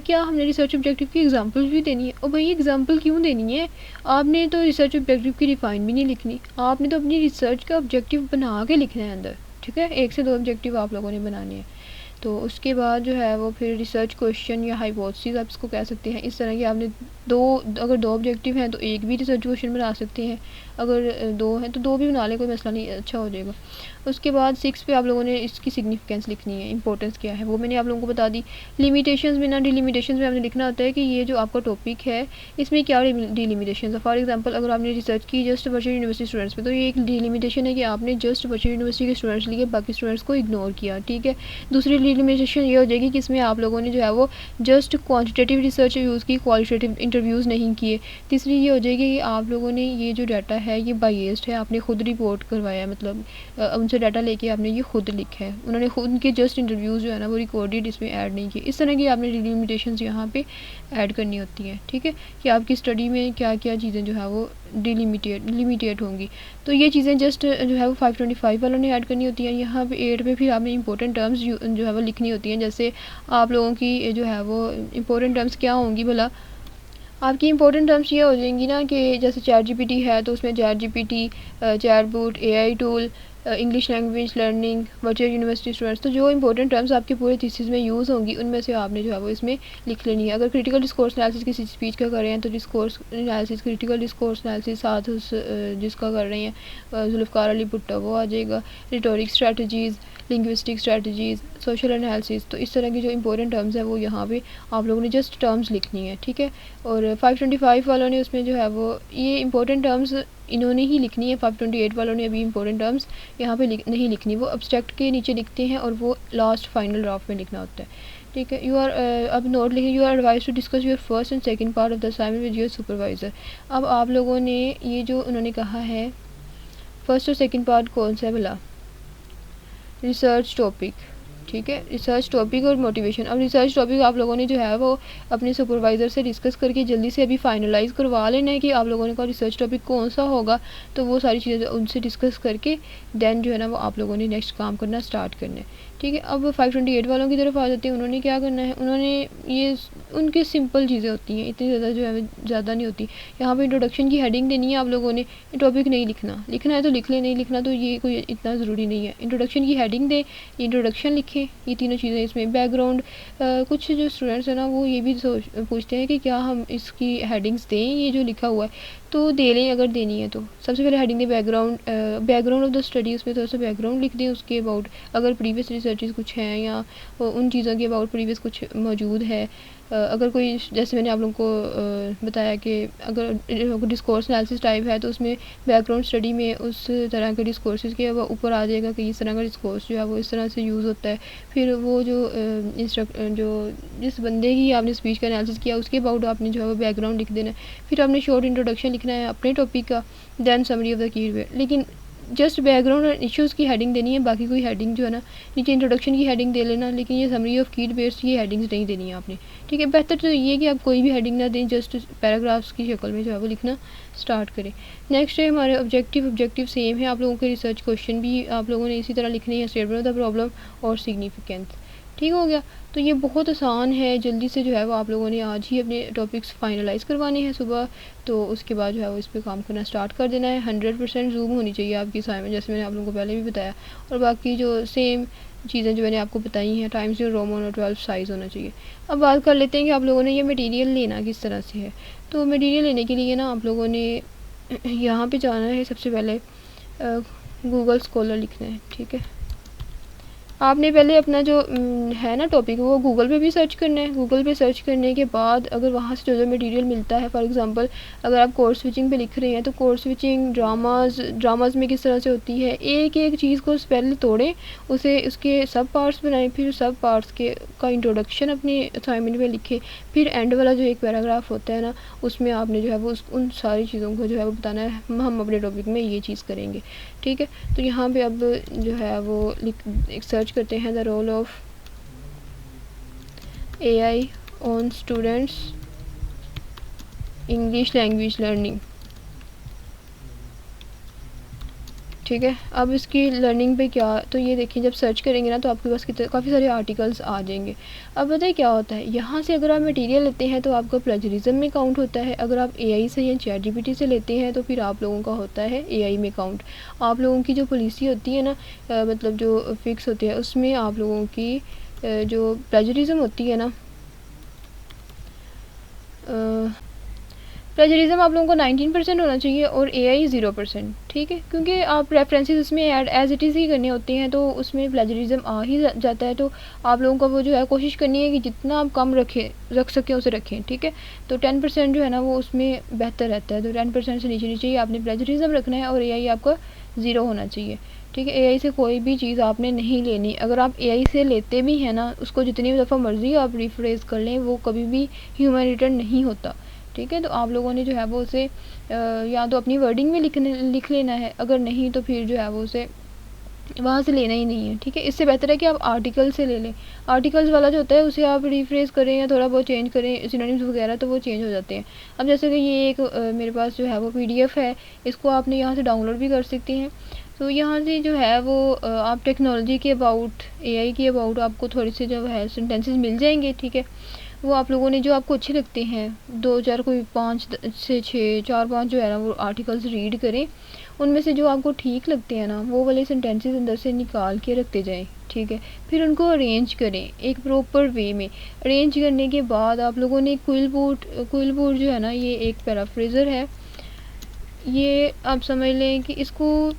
क्या हमने रिसर्च ऑब्जेक्टिव की एग्जांपल्स भी देनी है। और भाई एग्जांपल क्यों देनी है, आपने तो रिसर्च ऑब्जेक्टिव की डिफ़ाइन भी नहीं लिखनी, आपने तो अपनी रिसर्च का ऑब्जेक्टिव बना के लिखना है अंदर, ठीक है। 1 से 2 ऑब्जेक्टिव आप लोगों ने बनाने हैं। तो उसके बाद जो है वो फिर रिसर्च क्वेश्चन या हाइपोथेसिस आप इसको कह सकते हैं। इस तरह की आपने अगर 2 ऑब्जेक्टिव हैं तो एक भी रिसर्च क्वेश्चन बना सकते हैं, अगर 2 हैं तो 2 भी बना लें, कोई मसला नहीं, अच्छा हो जाएगा। उसके बाद 6 पे आप लोगों ने इसकी सिग्निफिकेंस लिखनी है, इंपॉर्टेंस क्या है वो मैंने आप लोगों को बता दी। लिमिटेशंस में ना, डिलिमिटेशंस में आपने लिखना होता है कि ये जो आपका टॉपिक है इसमें क्या डिलिमिटेशंस है। फॉर एग्जांपल अगर आपने रिसर्च की जस्ट वर्चुअल यूनिवर्सिटी स्टूडेंट्स में, तो ये एक डिलिमिटेशन है कि आपने जस्ट वर्चुअल यूनिवर्सिटी के स्टूडेंट्स लिए, बाकी स्टूडेंट्स को इग्नोर किया, ठीक है। दूसरी डिलिमिटेशन ये हो जाएगी कि इसमें आप लोगों ने जो है वो जस्ट क्वान्टिटेटिव रिसर्च यूज़ की, क्वालिटेटिव इंटरव्यूज़ नहीं किए। तीसरी ये हो जाएगी कि आप लोगों ने ये जो डाटा है ये बायस्ड है, आपने खुद रिपोर्ट करवाया, मतलब उनसे डाटा लेके आपने ये खुद लिखा है, उन्होंने खुद उनके जस्ट इंटरव्यूज़ जो है ना वो रिकॉर्डेड इसमें ऐड नहीं किए। इस तरह की आपने डिलिमिटेशंस यहाँ पे ऐड करनी होती हैं, ठीक है, कि आपकी स्टडी में क्या क्या चीज़ें जो है वो लिमिटेड होंगी। तो ये चीज़ें जस्ट जो है वो 525 वालों ने ऐड करनी होती है। यहाँ पे 8 पे फिर आपने इंपॉर्टेंट टर्म्स जो है वो लिखनी होती हैं। जैसे आप लोगों की जो है वो इंपॉर्टेंट टर्म्स क्या होंगी भला, आपकी इंपॉर्टेंट टर्म्स ये हो जाएंगी ना कि जैसे ChatGPT है तो उसमें ChatGPT, chatbot, AI tool, English language learning, virtual university students, तो जो इंपॉर्टेंट टर्म्स आपके पूरे थीसिस में यूज़ होंगी उनमें से आपने जो है वो इसमें लिख लेनी है। अगर क्रिटिकल डिस्कोर्स एनालिसिस किसी स्पीच का कर रहे हैं तो discourse analysis, critical discourse analysis साथ उस जिसका कर रहे हैं जुल्फ़कार अली भुट्टो वो आ जाएगा, rhetoric strategies, linguistic strategies, social analysis. तो इस तरह की जो इंपॉर्टेंट टर्म्स है वो यहाँ पे आप लोगों ने जस्ट टर्म्स लिखनी है, ठीक है। और 525 वालों ने उसमें जो है वो ये इंपॉर्टेंट टर्म्स इन्होंने ही लिखनी है, 528 वालों ने अभी इंपॉर्टेंट टर्म्स यहाँ पे नहीं लिखनी, वो एब्स्ट्रैक्ट के नीचे लिखते हैं और वो लास्ट फाइनल ड्राफ्ट में लिखना होता है, ठीक है। अब नोट लिखिए, you are advise to discuss your first and second part of the assignment with your supervisor. अब आप लोगों ने ये जो उन्होंने कहा है फर्स्ट और सेकंड पार्ट कौन सा है भला, रिसर्च टॉपिक, ठीक है, रिसर्च टॉपिक और मोटिवेशन। अब रिसर्च टॉपिक आप लोगों ने जो है वो अपने सुपरवाइज़र से डिस्कस करके जल्दी से अभी फाइनलाइज़ करवा लेना है कि आप लोगों ने का रिसर्च टॉपिक कौन सा होगा। तो वो सारी चीज़ें उनसे डिस्कस करके देन जो है ना वो आप लोगों ने नेक्स्ट काम करना स्टार्ट करना है, ठीक है। अब 528 वालों की तरफ आ जाते हैं, उन्होंने क्या करना है, उन्होंने ये उनकी सिंपल चीज़ें होती हैं, इतनी ज़्यादा जो है ज़्यादा नहीं होती। यहाँ पे इंट्रोडक्शन की हेडिंग देनी है आप लोगों ने, टॉपिक नहीं लिखना, लिखना है तो लिख ले, नहीं लिखना तो ये कोई इतना ज़रूरी नहीं है। इंट्रोडक्शन की हेडिंग दें, इंट्रोडक्शन लिखें, ये तीनों चीज़ें इसमें। बैकग्राउंड, कुछ जो स्टूडेंट्स हैं ना वो ये भी पूछते हैं कि क्या हम इसकी हेडिंग्स दें, ये जो लिखा हुआ है तो दे लें अगर देनी है तो। सबसे पहले हेडिंग दें बैकग्राउंड ऑफ द स्टडी, उसमें थोड़ा सा बैकग्राउंड लिख दें उसके अबाउट, अगर प्रीवियस रिसर्चेस कुछ हैं या उन चीज़ों के अबाउट प्रीवियस कुछ मौजूद है। अगर कोई, जैसे मैंने आप लोगों को बताया कि अगर डिस्कोर्स एनालिसिस टाइप है तो उसमें बैकग्राउंड स्टडी में उस तरह के डिस्कोर्सेज के वो ऊपर आ जाएगा कि इस तरह का डिस्कोर्स जो है वो इस तरह से यूज़ होता है। फिर वो जो जिस बंदे की आपने स्पीच का एनालिसिस किया उसके अबाउट आपने जो है वो बैकग्राउंड लिख देना है। फिर आपने शॉर्ट इंट्रोडक्शन लिखना है अपने टॉपिक का, then summary of the keyword. लेकिन जस्ट बैकग्राउंड और इश्यूज़ की हेडिंग देनी है, बाकी कोई हेडिंग जो है ना, नीचे इंट्रोडक्शन की हेडिंग दे लेना, लेकिन ये समरी ऑफ की बेस्ड ये हेडिंग्स नहीं देनी है आपने। ठीक है, बेहतर तो ये कि आप कोई भी हेडिंग ना दें, जस्ट पैराग्राफ्स की शक्ल में जो है वो लिखना स्टार्ट करें। नेक्स्ट है हमारे ऑब्जेक्टिव सेम है, आप लोगों के रिसर्च क्वेश्चन भी आप लोगों ने इसी तरह लिखने हैं, स्टेटमेंट ऑफ द प्रॉब्लम और सिग्निफिकेंस। ठीक हो गया, तो ये बहुत आसान है, जल्दी से जो है वो आप लोगों ने आज ही अपने टॉपिक्स फाइनलाइज़ करवाने हैं सुबह, तो उसके बाद जो है वो इस पर काम करना स्टार्ट कर देना है। 100% जूम होनी चाहिए आपकी असाइनमेंट, जैसे मैंने आप लोगों को पहले भी बताया, और बाकी जो सेम चीज़ें जो मैंने आपको बताई हैं, टाइम्स न्यू रोमन और 12 साइज़ होना चाहिए। अब बात कर लेते हैं कि आप लोगों ने ये मटेरियल लेना किस तरह से है। तो मटेरियल लेने के लिए ना आप लोगों ने यहाँ पे जाना है, सबसे पहले गूगल स्कॉलर लिखना है। ठीक है, आपने पहले अपना जो है ना टॉपिक वो गूगल पे भी सर्च करना है। गूगल पे सर्च करने के बाद अगर वहाँ से जो मटेरियल मिलता है, फॉर एग्जांपल अगर आप कोर्स स्विचिंग पे लिख रहे हैं तो कोर्स स्विचिंग ड्रामाज में किस तरह से होती है, एक एक चीज़ को पहले तोड़ें, उसे उसके सब पार्ट्स बनाएं, फिर सब पार्ट्स के का इंट्रोडक्शन अपनी असाइनमेंट में लिखें, फिर एंड वाला जो एक पैराग्राफ होता है ना उसमें आपने जो है वो उन सारी चीज़ों को जो है वो बताना है, हम अपने टॉपिक में ये चीज़ करेंगे। ठीक है, तो यहाँ पे अब जो है वो सर्च करते हैं the role of AI on students English language learning. ठीक है, अब इसकी लर्निंग पे क्या, तो ये देखिए जब सर्च करेंगे ना तो आपके पास काफ़ी सारे आर्टिकल्स आ जाएंगे। अब बताइए क्या होता है, यहाँ से अगर आप मटेरियल लेते हैं तो आपका प्लेजरिज्म में काउंट होता है, अगर आप AI से या ChatGPT से लेते हैं तो फिर आप लोगों का होता है AI में काउंट। आप लोगों की जो पॉलिसी होती है ना, मतलब जो फिक्स होती है उसमें आप लोगों की जो प्लेजरिज्म होती है ना, प्लेजरिज्म आप लोगों को 19% होना चाहिए और AI 0%। ठीक है, क्योंकि आप रेफरेंसेस उसमें ऐड एज इट इज़ ही करने होते हैं तो उसमें प्लेजरिज्म आ ही जाता है। तो आप लोगों को वो जो है कोशिश करनी है कि जितना आप कम रख सकें उसे रखें। ठीक है, तो 10% जो है ना वो उसमें बेहतर रहता है, तो 10% से नीचे नीचे आपने प्लेजरिज्म रखना है और AI आपका 0 होना चाहिए। ठीक है, AI से कोई भी चीज़ आपने नहीं लेनी, अगर आप AI से लेते भी हैं ना उसको जितनी दफ़ा मर्ज़ी आप रिफ्रेश कर लें वो कभी भी ह्यूमन रिटर्न नहीं होता। ठीक है, तो आप लोगों ने जो है वो उसे या तो अपनी वर्डिंग में लिख लेना है, अगर नहीं तो फिर जो है वो उसे वहाँ से लेना ही नहीं है। ठीक है, इससे बेहतर है कि आप आर्टिकल से ले लें, आर्टिकल्स वाला जो होता है उसे आप रिफ्रेश करें या थोड़ा बहुत चेंज करें सिनोनिम्स वगैरह तो वो चेंज हो जाते हैं। अब जैसे कि ये एक मेरे पास जो है वो PDF है, इसको आपने यहाँ से डाउनलोड भी कर सकते हैं। तो यहाँ से जो है वो आप टेक्नोलॉजी के अबाउट, AI के अबाउट आपको थोड़ी सी जो है सेंटेंसेस मिल जाएंगे। ठीक है, वो आप लोगों ने जो आपको अच्छे लगते हैं 2-4 कोई 5 से 6 4-5 जो है ना वो आर्टिकल्स रीड करें, उनमें से जो आपको ठीक लगते हैं ना वो वाले सेंटेंसेस अंदर से निकाल के रखते जाएं। ठीक है, फिर उनको अरेंज करें एक प्रॉपर वे में। अरेंज करने के बाद आप लोगों ने क्विल जो है ना ये एक पैराफ्रेजर है, ये आप समझ लें कि इसको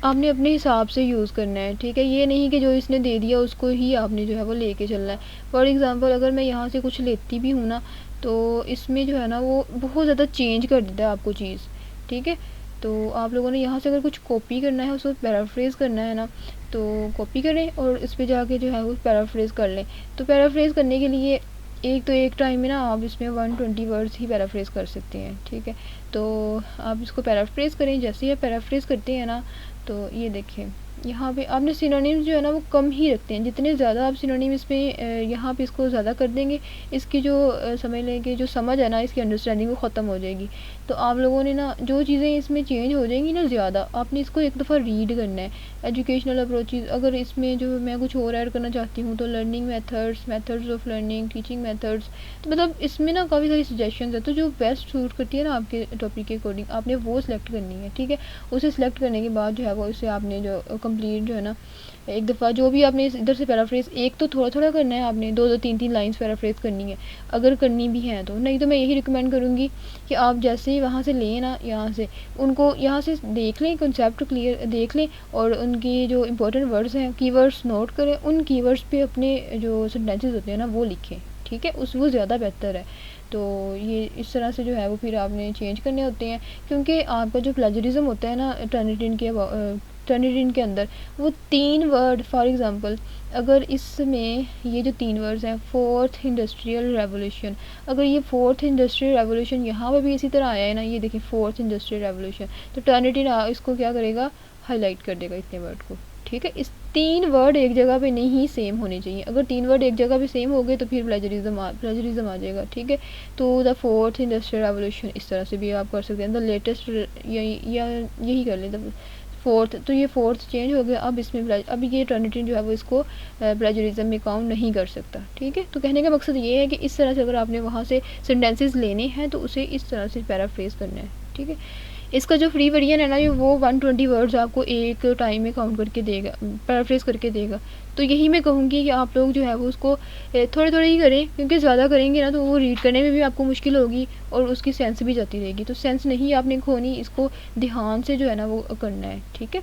आपने अपने हिसाब से यूज़ करना है। ठीक है, ये नहीं कि जो इसने दे दिया उसको ही आपने जो है वो लेके चलना है। फॉर एग्ज़ाम्पल अगर मैं यहाँ से कुछ लेती भी हूँ ना तो इसमें जो है ना वो बहुत ज़्यादा चेंज कर देता है आपको चीज़। ठीक है, तो आप लोगों ने यहाँ से अगर कुछ कॉपी करना है उसको पैराफ्रेज करना है ना तो कॉपी करें और इस पर जाके जो है वो पैराफ्रेज कर लें। तो पैराफ्रेज करने के लिए एक टाइम में ना आप इसमें 120 वर्ड्स ही पैराफ्रेज कर सकते हैं। ठीक है, तो आप इसको पैराफ्रेज करें, जैसे ही आप पैराफ्रेज करते हैं ना तो ये देखें यहाँ पे आपने सिनोनिम्स जो है ना वो कम ही रखते हैं, जितने ज़्यादा आप सिनोनिम इसमें यहाँ पे इसको ज़्यादा कर देंगे इसकी जो समझ लें कि जो समझ है ना इसकी अंडरस्टैंडिंग वो ख़त्म हो जाएगी। तो आप लोगों ने ना जो चीज़ें इसमें चेंज हो जाएंगी ना ज़्यादा, आपने इसको एक दफ़ा रीड करना है। एजुकेशनल अप्रोचेज़, अगर इसमें जो मैं कुछ और ऐड करना चाहती हूँ तो learning methods of learning, teaching methods, तो मतलब इसमें ना काफ़ी सारी सजेशन है, तो जो बेस्ट सूट करती है ना आपके टॉपिक के अकॉर्डिंग आपने वो सिलेक्ट करनी है। ठीक है, उसे सिलेक्ट करने के बाद जो है वो उसे आपने जो कंप्लीट जो है ना एक दफ़ा जो भी आपने इधर से पैराफ्रेज, एक तो थोड़ा थोड़ा करना है, आपने 2-2 3-3 लाइंस पैराफ्रेज करनी है अगर करनी भी है तो, नहीं तो मैं यही रिकमेंड करूँगी कि आप जैसे ही वहाँ से लें ना यहाँ से उनको यहाँ से देख लें, कंसेप्ट क्लियर देख लें और उनकी जो इंपॉर्टेंट वर्ड्स हैं कीवर्ड्स नोट करें, उन कीवर्ड्स पे अपने जो सेंटेंसेस होते हैं ना वो लिखें। ठीक ठीक है, वो ज़्यादा बेहतर है। तो ये इस तरह से जो है वो फिर आपने चेंज करने होते हैं, क्योंकि आपका जो प्लेजरिज्म होता है ना टर्निटिन के अंदर, वो 3 वर्ड, फॉर एग्ज़ाम्पल अगर इसमें ये जो 3 वर्ड्स हैं, फोर्थ इंडस्ट्रियल रेवोल्यूशन, अगर ये फोर्थ इंडस्ट्रियल रेवोल्यूशन यहाँ पर भी इसी तरह आया है ना, ये देखिए फोर्थ इंडस्ट्रियल रेवोल्यूशन, तो टर्निटिन इसको क्या करेगा, हाईलाइट कर देगा इतने वर्ड को, ठीक है। इस 3 वर्ड एक जगह पे नहीं सेम होने चाहिए, अगर 3 वर्ड एक जगह पे सेम हो गए तो फिर प्लेजरिज्म आ जाएगा, ठीक है। तो द फोर्थ इंडस्ट्रियल रेवोल्यूशन इस तरह से भी आप कर सकते हैं, द लेटेस्ट, यही कर लें द फोर्थ, तो ये फोर्थ चेंज हो गया। अब इसमें अब ये टर्निटिन जो है वो इसको प्लेजरिज्म में काउंट नहीं कर सकता, ठीक है। तो कहने का मकसद ये है कि इस तरह से अगर आपने वहाँ से सेंटेंसेस लेने हैं तो उसे इस तरह से पैराफ्रेज करना है, ठीक है। इसका जो फ्री वर्जन है ना, ये वो 120 वर्ड्स आपको एक टाइम में काउंट करके देगा, पैराफ्रेज करके देगा। तो यही मैं कहूँगी कि आप लोग जो है वो उसको थोड़े थोड़े ही करें, क्योंकि ज़्यादा करेंगे ना तो वो रीड करने में भी आपको मुश्किल होगी और उसकी सेंस भी जाती रहेगी। तो सेंस नहीं आपने खोनी, इसको ध्यान से जो है ना वो करना है, ठीक है।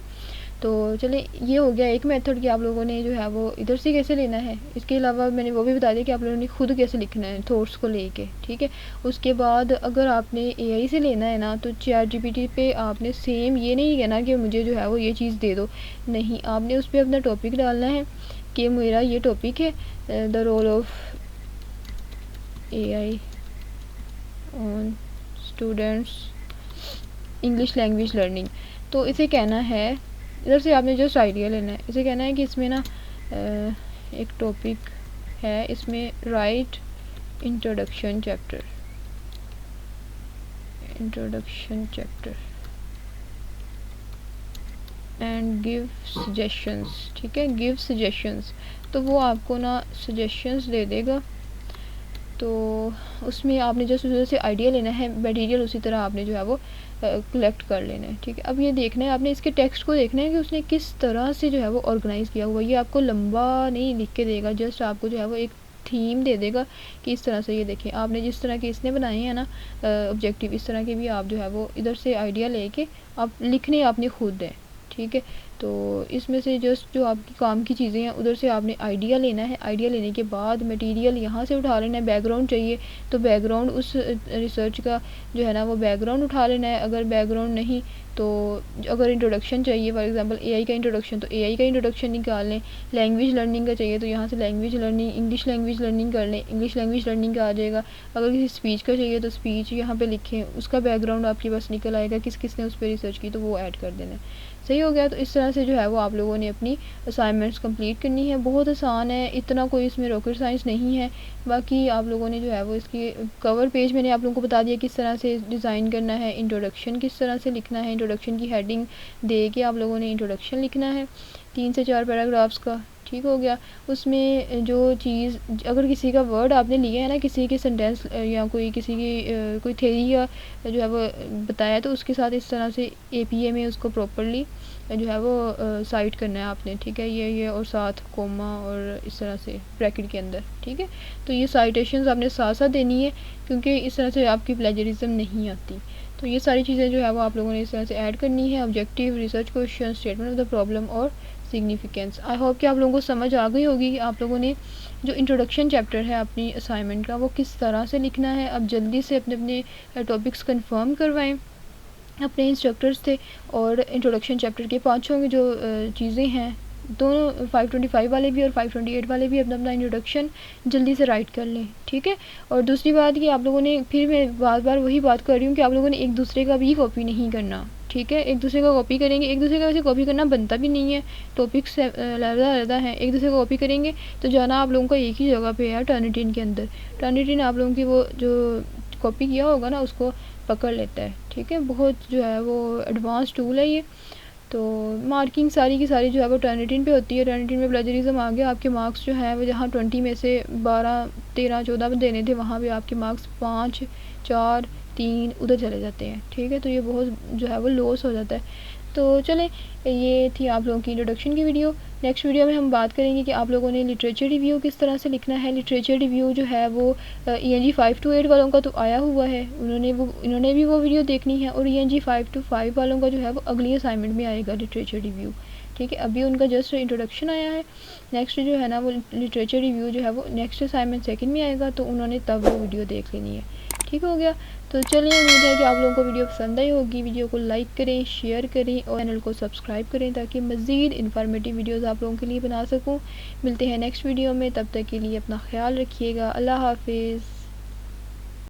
तो चले, ये हो गया एक मेथड कि आप लोगों ने जो है वो इधर से कैसे लेना है। इसके अलावा मैंने वो भी बता दिया कि आप लोगों ने खुद कैसे लिखना है थॉट्स को लेके, ठीक है। उसके बाद अगर आपने एआई से लेना है ना, तो ChatGPT पे आपने सेम ये नहीं कहना कि मुझे जो है वो ये चीज़ दे दो, नहीं, आपने उस पर अपना टॉपिक डालना है कि मेरा ये टॉपिक है, the role of AI on students English language learning. तो इसे कहना है, इधर से आपने जस्ट आइडिया लेना है, इसे कहना है कि इसमें ना एक टॉपिक है, इसमें right introduction chapter and give suggestions, ठीक है, गिव सजेशंस। तो वो आपको ना सजेशंस दे देगा, तो उसमें आपने जस्ट उधर से आइडिया लेना है, मटेरियल उसी तरह आपने जो है वो कलेक्ट कर लेना है, ठीक है। अब ये देखना है, आपने इसके टेक्स्ट को देखना है कि उसने किस तरह से जो है वो ऑर्गेनाइज़ किया हुआ। ये आपको लंबा नहीं लिख के देगा, जस्ट आपको जो है वो एक थीम दे देगा कि इस तरह से, ये देखिए आपने जिस तरह के इसने बनाए हैं ना ऑब्जेक्टिव, इस तरह के भी आप जो है वो इधर से आइडिया लेके आप लिखने आपने खुद है, ठीक है। तो इसमें से जस्ट जो आपकी काम की चीज़ें हैं उधर से आपने आइडिया लेना है, आइडिया लेने के बाद मटेरियल यहाँ से उठा लेना है। बैकग्राउंड चाहिए तो बैकग्राउंड उस रिसर्च का जो है ना वो बैकग्राउंड उठा लेना है, अगर बैकग्राउंड नहीं तो अगर इंट्रोडक्शन चाहिए, फॉर एग्जांपल एआई का इंट्रोडक्शन, तो एआई का इंट्रोडक्शन निकाल लें। लैंग्वेज लर्निंग का चाहिए तो यहाँ से language learning, English language learning कर लें, इंग्लिश लैंग्वेज लर्निंग का आ जाएगा। अगर किसी स्पीच का चाहिए तो स्पीच यहाँ पे लिखें, उसका बैकग्राउंड आपके पास निकल आएगा, किस किस ने उस पर रिसर्च की, तो वो ऐड कर देना है। सही हो गया। तो इस तरह से जो है वो आप लोगों ने अपनी असाइनमेंट्स कंप्लीट करनी है। बहुत आसान है, इतना कोई इसमें रॉकेट साइंस नहीं है। बाकी आप लोगों ने जो है वो इसकी कवर पेज मैंने आप लोगों को बता दिया किस तरह से डिज़ाइन करना है, इंट्रोडक्शन किस तरह से लिखना है, इंट्रोडक्शन की हेडिंग दे के आप लोगों ने इंट्रोडक्शन लिखना है 3 से 4 पैराग्राफ्स का, ठीक हो गया। उसमें जो चीज़, अगर किसी का वर्ड आपने लिया है ना, किसी के सेंटेंस या कोई किसी की कोई थ्योरी या जो है वो बताया, तो उसके साथ इस तरह से APA में उसको प्रॉपरली जो है वो साइट करना है आपने, ठीक है। ये और साथ कोमा और इस तरह से ब्रैकेट के अंदर, ठीक है। तो ये साइटेशंस आपने साथ साथ देनी है, क्योंकि इस तरह से आपकी प्लेजरिज्म नहीं आती। तो ये सारी चीज़ें जो है वो आप लोगों ने इस तरह से ऐड करनी है। Objective, research question, statement of the problem और सिग्निफिकेंस। आई होप कि आप लोगों को समझ आ गई होगी कि आप लोगों ने जो इंट्रोडक्शन चैप्टर है अपनी असाइनमेंट का, वो किस तरह से लिखना है। अब जल्दी से अपने अपने टॉपिक्स कंफर्म करवाएं अपने इंस्ट्रक्टर्स थे, और इंट्रोडक्शन चैप्टर के पाँचों की जो चीज़ें हैं, दोनों 525 वाले भी और 528 वाले भी अपना अपना इंट्रोडक्शन जल्दी से राइट कर लें, ठीक है। और दूसरी बात कि आप लोगों ने, फिर मैं बार बार वही बात कर रही हूँ कि आप लोगों ने एक दूसरे का भी कॉपी नहीं करना, ठीक है। एक दूसरे का कॉपी करेंगे, एक दूसरे का वैसे कॉपी करना बनता भी नहीं है, टॉपिक्स अलग हैं। एक दूसरे का कॉपी करेंगे तो जाना आप लोगों का एक ही जगह पे है, टर्निटिन के अंदर। टर्निटिन आप लोगों की वो जो कॉपी किया होगा ना उसको पकड़ लेता है, ठीक है। बहुत जो है वो एडवांस टूल है ये। तो मार्किंग सारी की सारी जो है वो टर्निटिन पे होती है। टर्निटिन में प्लेजरिज्म आ गया, आपके मार्क्स जो है वो जहाँ 20 में से 12, 13, 14 में देने थे, वहाँ भी आपके मार्क्स 5, 4, 3 उधर चले जाते हैं, ठीक है। तो ये बहुत जो है वो लॉस हो जाता है। तो चलें, ये थी आप लोगों की इंट्रोडक्शन की वीडियो। नेक्स्ट वीडियो में हम बात करेंगे कि आप लोगों ने लिटरेचर रिव्यू किस तरह से लिखना है। लिटरेचर रिव्यू जो है वो ENG 5 to 8 वालों का तो आया हुआ है, इन्होंने भी वो वीडियो देखनी है, और ENG 5 to 5 वालों का जो है वो अगली असाइनमेंट में आएगा लिटरेचर रिव्यू, ठीक है, अभी उनका जस्ट इंट्रोडक्शन आया है। नेक्स्ट जो है ना वो लिटरेचर रिव्यू जो है वो नेक्स्ट असाइनमेंट सेकंड में आएगा, तो उन्होंने तब वो वीडियो देख लेनी है। ठीक हो गया। तो चलिए, उम्मीद है कि आप लोगों को वीडियो पसंद आई होगी। वीडियो को लाइक करें, शेयर करें और चैनल को सब्सक्राइब करें ताकि मज़ीद इन्फॉर्मेटिव वीडियोस आप लोगों के लिए बना सकूं। मिलते हैं नेक्स्ट वीडियो में, तब तक के लिए अपना ख्याल रखिएगा। अल्लाह हाफिज़।